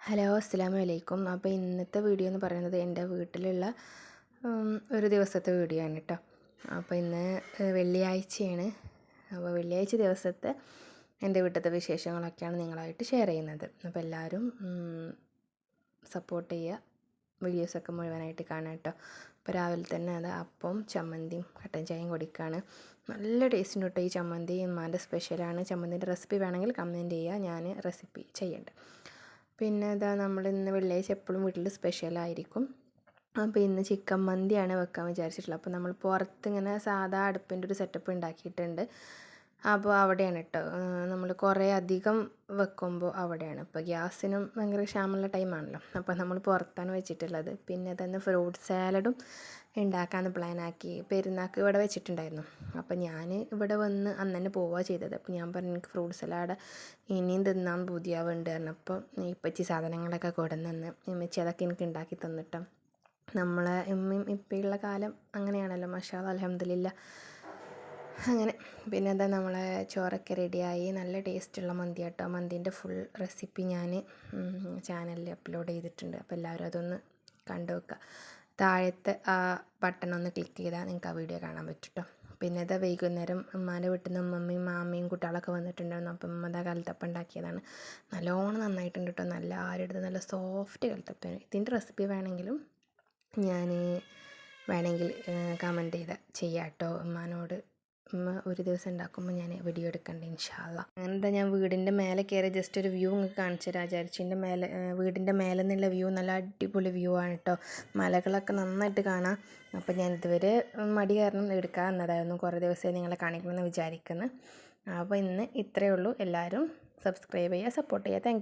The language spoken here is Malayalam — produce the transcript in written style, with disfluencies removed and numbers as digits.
ഹലോ അസ്സലാമു അലൈക്കും. അപ്പോൾ ഇന്നത്തെ വീഡിയോ എന്ന് പറയുന്നത് എൻ്റെ വീട്ടിലുള്ള ഒരു ദിവസത്തെ വീഡിയോ ആണ് കേട്ടോ. അപ്പോൾ ഇന്ന് വെള്ളിയാഴ്ചയാണ്. അപ്പോൾ വെള്ളിയാഴ്ച ദിവസത്തെ എൻ്റെ വീട്ടിലത്തെ വിശേഷങ്ങളൊക്കെയാണ് നിങ്ങളായിട്ട് ഷെയർ ചെയ്യുന്നത്. അപ്പോൾ എല്ലാവരും സപ്പോർട്ട് ചെയ്യുക, വീഡിയോസൊക്കെ മുഴുവനായിട്ട് കാണാം കേട്ടോ. അപ്പോൾ രാവിലെ തന്നെ അത് അപ്പം ചമ്മന്തിയും കട്ടൻ ചായയും കുടിക്കുകയാണ്. നല്ല ടേസ്റ്റിന് കേട്ടോ ഈ ചമ്മന്തി. ഉമ്മാൻ്റെ സ്പെഷ്യലാണ്. ചമ്മന്തിൻ്റെ റെസിപ്പി വേണമെങ്കിൽ കമൻറ്റ് ചെയ്യുക, ഞാൻ റെസിപ്പി ചെയ്യണ്ട്. പിന്നെ ഇതാ നമ്മൾ ഇന്ന് വെള്ളിയാഴ്ച എപ്പോഴും വീട്ടിൽ സ്പെഷ്യലായിരിക്കും. അപ്പോൾ ഇന്ന് ചിക്കൻ മന്തിയാണ് വെക്കാൻ വിചാരിച്ചിട്ടുള്ളത്. അപ്പോൾ നമ്മൾ പുറത്തിങ്ങനെ സാധാ അടുപ്പിൻ്റെ ഒരു സെറ്റപ്പ് ഉണ്ടാക്കിയിട്ടുണ്ട്. അപ്പോൾ അവിടെയാണ് കേട്ടോ നമ്മൾ കുറേ അധികം വെക്കുമ്പോൾ അവിടെയാണ്. ഇപ്പോൾ ഗ്യാസിനും ഭയങ്കര ക്ഷാമമുള്ള ടൈമാണല്ലോ. അപ്പോൾ നമ്മൾ പുറത്താണ് വെച്ചിട്ടുള്ളത്. പിന്നെ തന്നെ ഫ്രൂട്ട് സാലഡും ഉണ്ടാക്കാമെന്ന് പ്ലാനാക്കി. പെരുന്നാൾക്ക് ഇവിടെ വെച്ചിട്ടുണ്ടായിരുന്നു. അപ്പോൾ ഞാൻ ഇവിടെ വന്ന് അന്ന് തന്നെ പോവുക ചെയ്തത്. അപ്പോൾ ഞാൻ പറഞ്ഞു എനിക്ക് ഫ്രൂട്ട് സലാഡ് ഇനിയും തിന്നാൻ പൂതിയാവുന്നുണ്ട് പറഞ്ഞപ്പോൾ ഇപ്പച്ചി സാധനങ്ങളൊക്കെ കൊണ്ടുവന്ന് ഇമ്മച്ചി അതൊക്കെ എനിക്ക് ഉണ്ടാക്കി തന്നിട്ടോ. നമ്മളെ ഉമ്മയും ഇപ്പയുള്ള കാലം അങ്ങനെയാണല്ലോ, മാഷാ അല്ലാഹ് അൽഹംദുലില്ലാ. അങ്ങനെ പിന്നെ എന്താ നമ്മളെ ചോറൊക്കെ റെഡിയായി. നല്ല ടേസ്റ്റുള്ള മന്തി കേട്ടോ. മന്തീൻ്റെ ഫുൾ റെസിപ്പി ഞാൻ ചാനലിൽ അപ്ലോഡ് ചെയ്തിട്ടുണ്ട്. അപ്പോൾ എല്ലാവരും അതൊന്ന് കണ്ടു വെക്കുക. താഴത്തെ ആ ബട്ടൺ ഒന്ന് ക്ലിക്ക് ചെയ്താൽ നിങ്ങൾക്ക് ആ വീഡിയോ കാണാൻ പറ്റും കേട്ടോ. പിന്നെ ഇതാ വൈകുന്നേരം ഉമ്മാൻ്റെ വീട്ടിൽ നിന്ന് ഉമ്മയും മാമയും കുട്ടികളൊക്കെ വന്നിട്ടുണ്ടായിരുന്നു. അപ്പം ഉമ്മ ഇതാ കലത്തപ്പം ഉണ്ടാക്കിയതാണ്. നല്ലോണം നന്നായിട്ടുണ്ട് കേട്ടോ. നല്ല ആരെടുത്ത് നല്ല സോഫ്റ്റ് കലത്തപ്പം. ഇതിൻ്റെ റെസിപ്പി വേണമെങ്കിൽ കമൻറ്റ് ചെയ്യാം കേട്ടോ ഉമ്മാനോട്. ഉമ്മ ഒരു ദിവസം ഉണ്ടാക്കുമ്പോൾ ഞാൻ വീഡിയോ എടുക്കണ്ട ഇൻഷാ അല്ലാഹ്. അങ്ങനെന്താ ഞാൻ വീടിൻ്റെ മേലെ കയറി ജസ്റ്റ് ഒരു വ്യൂ നിങ്ങൾക്ക് കാണിച്ചു തരാം. വിചാരിച്ചിൻ്റെ മേലെ വീടിൻ്റെ മേലെ നിന്നുള്ള വ്യൂ നല്ല അടിപൊളി വ്യൂ ആണ് കേട്ടോ. മലകളൊക്കെ നന്നായിട്ട് കാണാം. അപ്പോൾ ഞാൻ ഇതുവരെ മടി കാരണം എടുക്കാൻ വന്നതായിരുന്നു. കുറേ ദിവസമായി നിങ്ങളെ കാണിക്കണമെന്ന് വിചാരിക്കുന്നു. അപ്പോൾ ഇന്ന് ഇത്രയേ ഉള്ളൂ. എല്ലാവരും സബ്സ്ക്രൈബ് ചെയ്യുക, സപ്പോർട്ട് ചെയ്യുക. Thank you.